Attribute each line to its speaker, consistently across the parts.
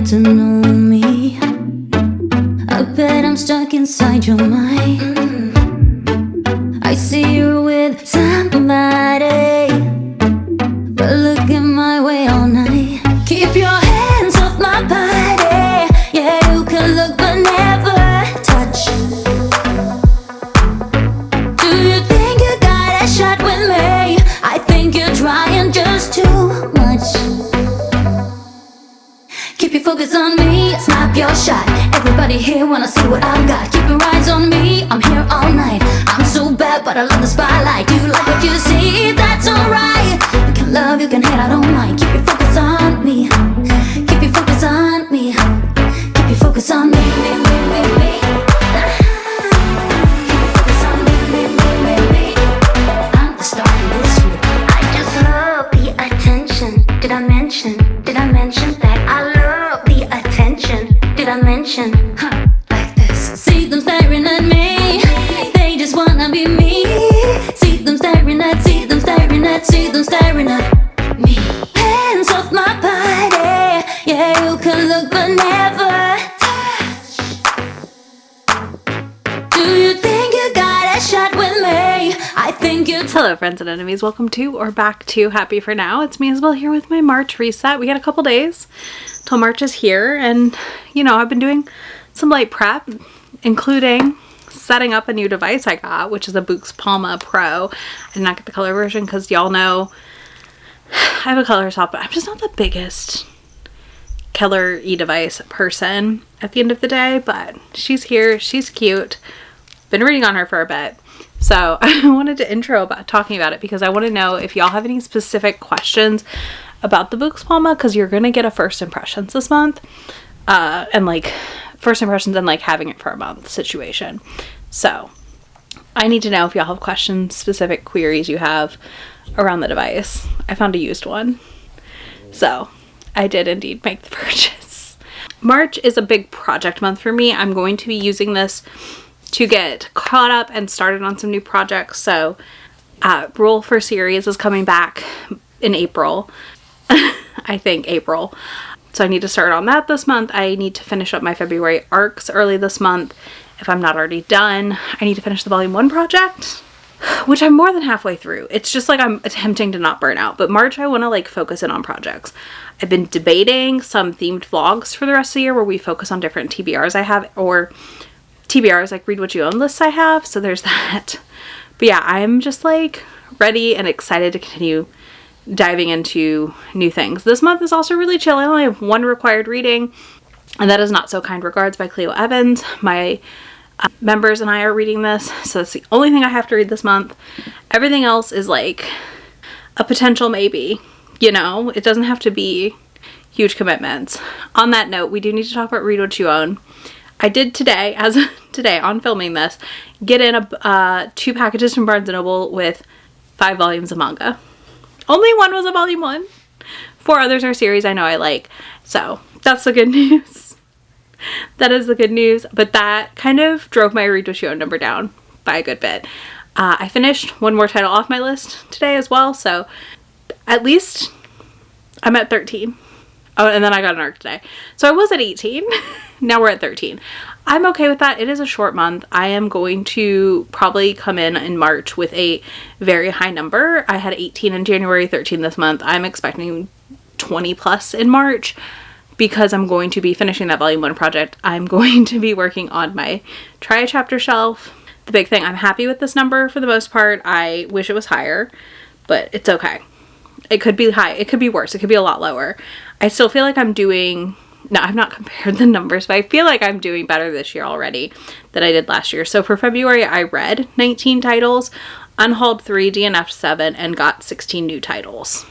Speaker 1: to know me. I bet I'm stuck inside your mind. I see you with somebody, but looking my way all night. Keep your hands off my body. Yeah, you can look but never touch. Do you think you got a shot with me? I think you're trying just too much. Keep your focus on me, snap your shot. Everybody here wanna see what I've got. Keep your eyes on me, I'm here all night. I'm so bad, but I love the spotlight. You like what you see, that's alright. You can love, you can hate, I don't mind. Keep your focus on me. Keep your focus on me. Keep your focus on me. Keep your focus on me. I'm the star in this year. I just love the attention. Did I mention that I love the attention? Did I mention? Like this. See them staring at me. They just wanna be me. See them staring at, see them staring at, see them staring at me. Hands off my body. Yeah, you can look but never touch. Do you think you got a shot with me? I think you.
Speaker 2: Hello friends and enemies, welcome to or back to Happy For Now. It's me Isabel here with my March reset. We got a couple days till March is here, and you know, I've been doing some light prep, including setting up a new device I got, which is a boox Palma Pro. I did not get the color version because y'all know I have a color swap, but I'm just not the biggest color e-device person at the end of the day. But she's here, she's cute, been reading on her for a bit, so I wanted to intro about talking about it because I want to know if y'all have any specific questions about the boox Palma, because you're gonna get a first impressions this month, and like first impressions and like having it for a month situation. So I need to know if y'all have questions, specific queries you have around the device. I found a used one, so I did indeed make the purchase. March is a big project month for me. I'm going to be using this to get caught up and started on some new projects. So Rule for Series is coming back in April. I think April. So I need to start on that this month. I need to finish up my February arcs early this month. If I'm not already done, I need to finish the volume 1 project, which I'm more than halfway through. It's just like I'm attempting to not burn out. But March, I want to like focus in on projects. I've been debating some themed vlogs for the rest of the year where we focus on different TBRs I have, or TBRs like Read What You Own lists I have. So there's that. But yeah, I'm just like ready and excited to continue diving into new things. This month is also really chill. I only have one required reading, and that is Not So Kind Regards by Cleo Evans. My members and I are reading this, so that's the only thing I have to read this month. Everything else is like a potential maybe, you know? It doesn't have to be huge commitments. On that note, we do need to talk about Read What You Own. I did today, as of today on filming this, get in 2 packages from Barnes & Noble with 5 volumes of manga. Only one was a volume 1. 4 others are series I know I like. So that's the good news. That is the good news. But that kind of drove my Read What You Own number down by a good bit. I finished one more title off my list today as well. So at least I'm at 13. Oh, and then I got an arc today. So I was at 18. Now we're at 13. I'm okay with that. It is a short month. I am going to probably come in March with a very high number. I had 18 in January, 13 this month. I'm expecting 20 plus in March because I'm going to be finishing that volume 1 project. I'm going to be working on my try chapter shelf. The big thing, I'm happy with this number for the most part. I wish it was higher, but it's okay. It could be high. It could be worse. It could be a lot lower. I still feel like I'm doing... No, I've not compared the numbers, but I feel like I'm doing better this year already than I did last year. So for February, I read 19 titles, unhauled 3, DNF'd 7, and got 16 new titles.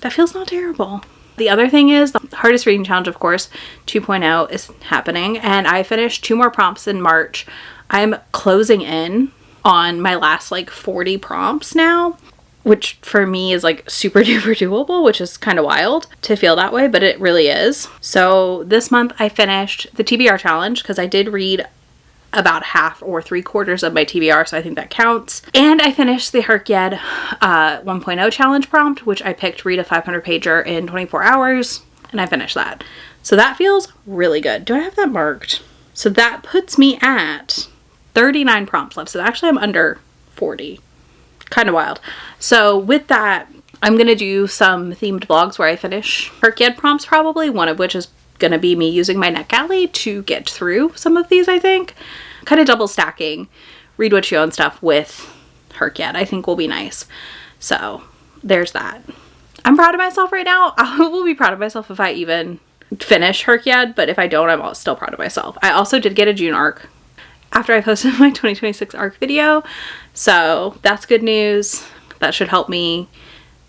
Speaker 2: That feels not terrible. The other thing is the hardest reading challenge, of course, 2.0 is happening, and I finished 2 more prompts in March. I'm closing in on my last like 40 prompts now, which for me is like super duper doable, which is kind of wild to feel that way, but it really is. So this month I finished the TBR challenge because I did read about half or 3/4 of my TBR, so I think that counts. And I finished the HYRCED 1.0 challenge prompt, which I picked read a 500 pager in 24 hours, and I finished that. So that feels really good. Do I have that marked? So that puts me at 39 prompts left. So actually I'm under 40. Kind of wild. So with that, I'm going to do some themed vlogs where I finish HYRCED prompts probably, one of which is going to be me using my NetGalley to get through some of these, I think. Kind of double stacking RWYO and stuff with HYRCED, I think will be nice. So there's that. I'm proud of myself right now. I will be proud of myself if I even finish HYRCED, but if I don't, I'm still proud of myself. I also did get a June arc after I posted my 2026 arc video, so that's good news. That should help me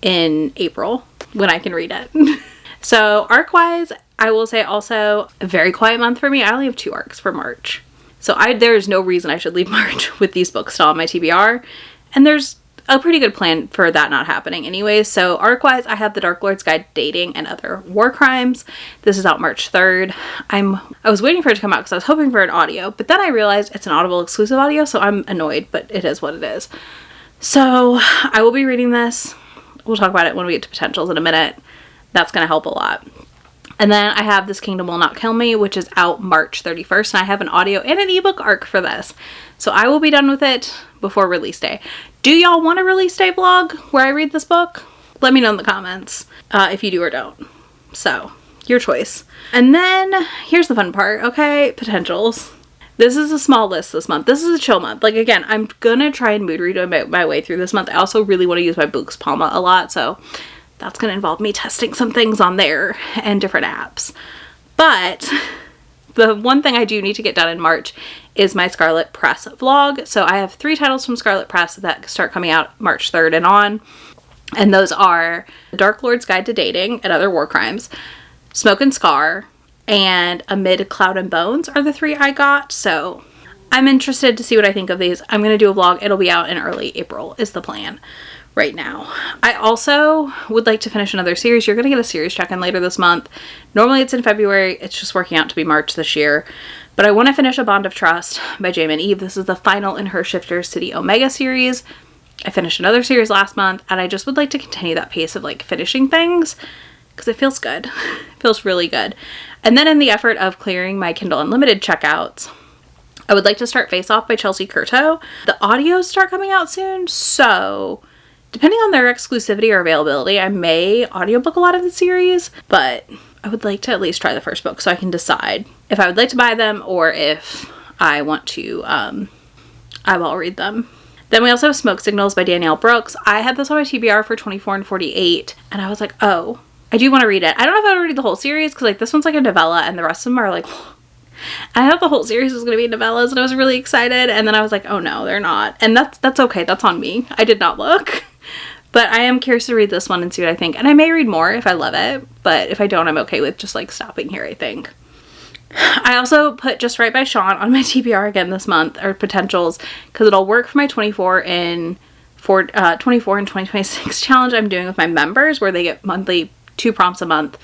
Speaker 2: in April when I can read it. So arc wise, I will say also a very quiet month for me. I only have 2 arcs for March, so there's no reason I should leave March with these books still on my TBR, and there's a pretty good plan for that not happening anyways. So arc wise, I have The Dark Lord's Guide to Dating and Other War Crimes. This is out March 3rd. I was waiting for it to come out because I was hoping for an audio, but then I realized it's an Audible exclusive audio, so I'm annoyed, but it is what it is. So I will be reading this. We'll talk about it when we get to potentials in a minute. That's going to help a lot. And then I have This Kingdom Will Not Kill Me, which is out March 31st, and I have an audio and an ebook arc for this. So I will be done with it before release day. Do y'all want a release day vlog where I read this book? Let me know in the comments if you do or don't. So, your choice. And then, here's the fun part, okay? Potentials. This is a small list this month. This is a chill month. Like, again, I'm gonna try and mood read my way through this month. I also really want to use my boox Palma a lot, so that's gonna involve me testing some things on there and different apps. But the one thing I do need to get done in March is my Scarlet Press vlog. So I have 3 titles from Scarlet Press that start coming out March 3rd and on. And those are The Dark Lord's Guide to Dating and Other War Crimes, Smoke and Scar, and Amid Cloud and Bones are the 3 I got. So I'm interested to see what I think of these. I'm going to do a vlog. It'll be out in early April is the plan right now. I also would like to finish another series. You're going to get a series check-in later this month. Normally it's in February. It's just working out to be March this year. But I want to finish A Bond of Trust by Jamin Eve. This is the final in her Shifter City Omega series. I finished another series last month, and I just would like to continue that pace of like finishing things because it feels good. It feels really good. And then in the effort of clearing my Kindle Unlimited checkouts, I would like to start Face Off by Chelsea Curto. The audios start coming out soon, so depending on their exclusivity or availability, I may audiobook a lot of the series, but I would like to at least try the first book so I can decide if I would like to buy them or if I want to eyeball read them. Then we also have Smoke Signals by Danielle Brooks. I had this on my TBR for 24 and 48, and I was like, oh, I do want to read it. I don't know if I would read the whole series because like this one's like a novella and the rest of them are like, I thought the whole series was going to be novellas and I was really excited, and then I was like, oh no, they're not. And that's okay. That's on me. I did not look. But I am curious to read this one and see what I think. And I may read more if I love it, but if I don't, I'm okay with just like stopping here, I think. I also put Just Right by Sean on my TBR again this month, or potentials, because it'll work for my 24 and 2026 challenge I'm doing with my members, where they get monthly 2 prompts a month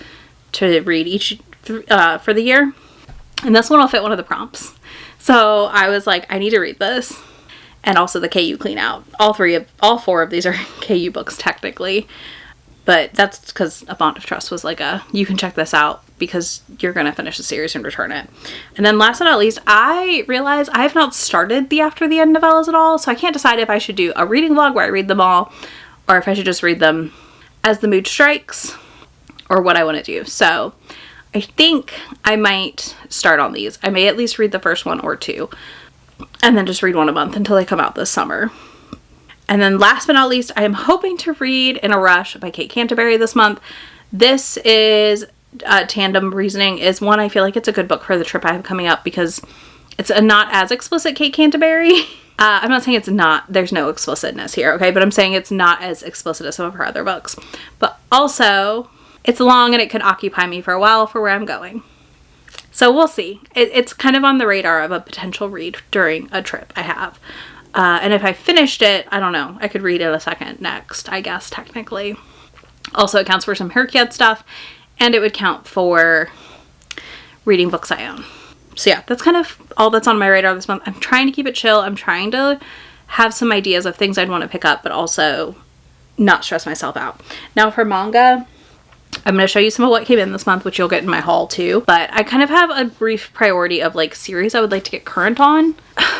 Speaker 2: to read each for the year. And this one will fit one of the prompts. So I was like, I need to read this. And also the KU Clean Out. All 4 of these are KU books technically. But that's because A Bond of Trust was like you can check this out because you're going to finish the series and return it. And then last but not least, I realized I have not started the After the End novellas at all. So I can't decide if I should do a reading vlog where I read them all, or if I should just read them as the mood strikes, or what I want to do. So I think I might start on these. I may at least read the first 1 or 2. And then just read 1 a month until they come out this summer. And then last but not least, I am hoping to read In a Rush by Kate Canterbury this month. This is Tandem Reasoning is one I feel like it's a good book for the trip I have coming up because it's a not as explicit Kate Canterbury. I'm not saying it's not, there's no explicitness here, okay? But I'm saying it's not as explicit as some of her other books. But also, it's long and it could occupy me for a while for where I'm going. So we'll see. It's kind of on the radar of a potential read during a trip I have. And if I finished it, I don't know. I could read it a second next, I guess, technically. Also, it counts for some HYRCED stuff. And it would count for reading books I own. So yeah, that's kind of all that's on my radar this month. I'm trying to keep it chill. I'm trying to have some ideas of things I'd want to pick up, but also not stress myself out. Now for manga, I'm going to show you some of what came in this month, which you'll get in my haul too. But I kind of have a brief priority of like series I would like to get current on,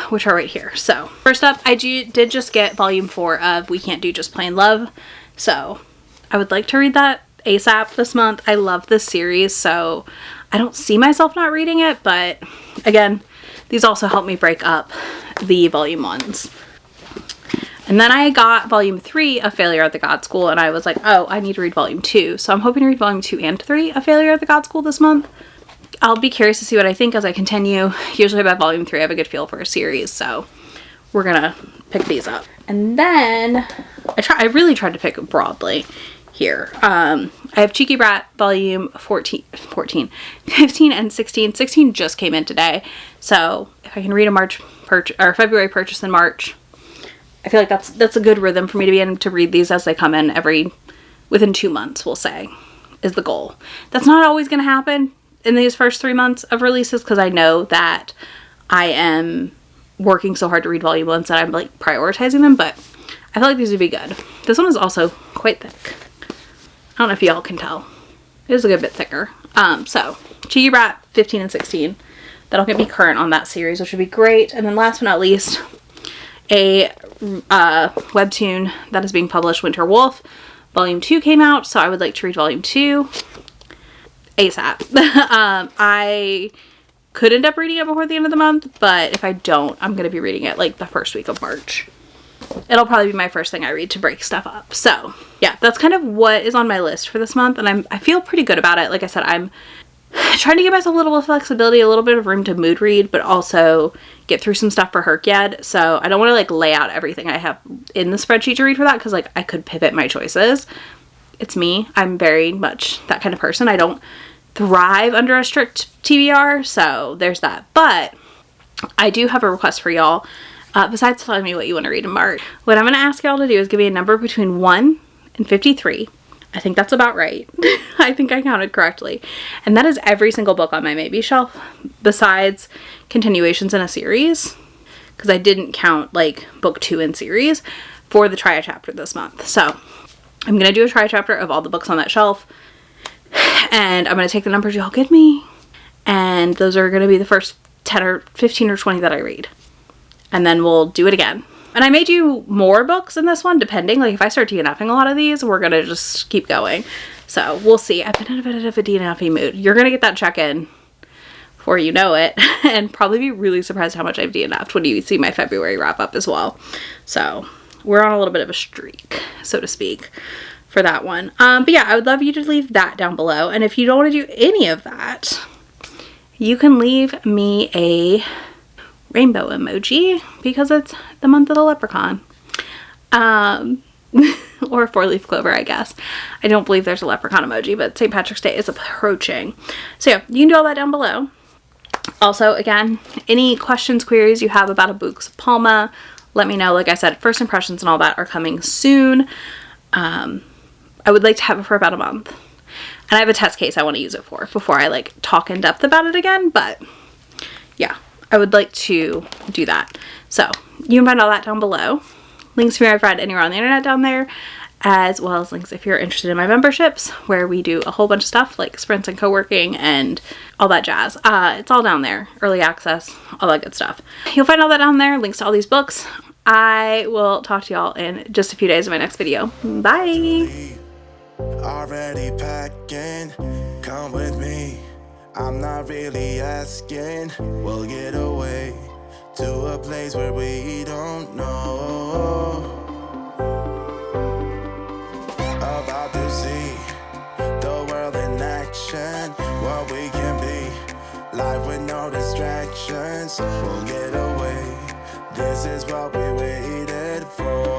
Speaker 2: which are right here. So first up, I did just get volume 4 of We Can't Do Just Plain Love. So I would like to read that ASAP this month. I love this series, so I don't see myself not reading it. But again, these also help me break up the volume 1s. And then I got volume 3 of Failure at the God School, and I was like, oh, I need to read volume 2. So I'm hoping to read volume 2 and 3 of Failure at the God School this month. I'll be curious to see what I think as I continue. Usually by volume 3, I have a good feel for a series, so we're gonna pick these up. And then I really tried to pick broadly here. I have Cheeky Brat volume 15 and 16. 16 just came in today, so if I can read a February purchase in March, I feel like that's a good rhythm for me to be able to read these as they come in within 2 months, we'll say, is the goal. That's not always going to happen in these first 3 months of releases, because I know that I am working so hard to read volume 1s that I'm like prioritizing them, but I feel like these would be good. This one is also quite thick. I don't know if y'all can tell. It is a good bit thicker. So Cheeky Brat 15 and 16. That'll get me current on that series, which would be great. And then last but not least, a webtoon that is being published, Winter Wolf. Volume 2 came out, so I would like to read volume 2 ASAP. I could end up reading it before the end of the month, but if I don't, I'm going to be reading it like the first week of March. It'll probably be my first thing I read to break stuff up. So yeah, that's kind of what is on my list for this month, and I feel pretty good about it. Like I said, I'm trying to give myself a little bit of flexibility, a little bit of room to mood read, but also get through some stuff for HYRCED. So I don't want to like lay out everything I have in the spreadsheet to read for that, because like I could pivot my choices. It's me. I'm very much that kind of person. I don't thrive under a strict TBR, so there's that. But I do have a request for y'all. Besides telling me what you want to read in March, what I'm going to ask y'all to do is give me a number between 1 and 53. I think that's about right. I think I counted correctly. And that is every single book on my maybe shelf, besides continuations in a series, because I didn't count like book 2 in series for the try a chapter this month. So I'm going to do a try a chapter of all the books on that shelf, and I'm going to take the numbers y'all give me, and those are going to be the first 10 or 15 or 20 that I read. And then we'll do it again. And I may do more books in this one, depending. Like if I start DNFing a lot of these, we're going to just keep going. So we'll see. I've been in a bit of a DNFing mood. You're going to get that check-in before you know it, and probably be really surprised how much I've DNF'd when you see my February wrap up as well. So we're on a little bit of a streak, so to speak, for that one. But yeah, I would love you to leave that down below. And if you don't want to do any of that, you can leave me a rainbow emoji, because it's the month of the leprechaun. Or a 4-leaf clover, I guess. I don't believe there's a leprechaun emoji, but St. Patrick's Day is approaching. So yeah, you can do all that down below. Also, again, any questions, queries you have about a boox palma, let me know. Like I said, first impressions and all that are coming soon. I would like to have it for about a month. And I have a test case I want to use it for before I like talk in depth about it again, but yeah. I would like to do that. So you can find all that down below. Links to me I've read anywhere on the internet down there, as well as links if you're interested in my memberships, where we do a whole bunch of stuff like sprints and co-working and all that jazz. It's all down there. Early access, all that good stuff. You'll find all that down there. Links to all these books. I will talk to y'all in just a few days in my next video. Bye!
Speaker 3: Already packing, come with me. I'm not really asking. We'll get away to a place where we don't know. About to see the world in action, what we can be. Life with no distractions. We'll get away. This is what we waited for.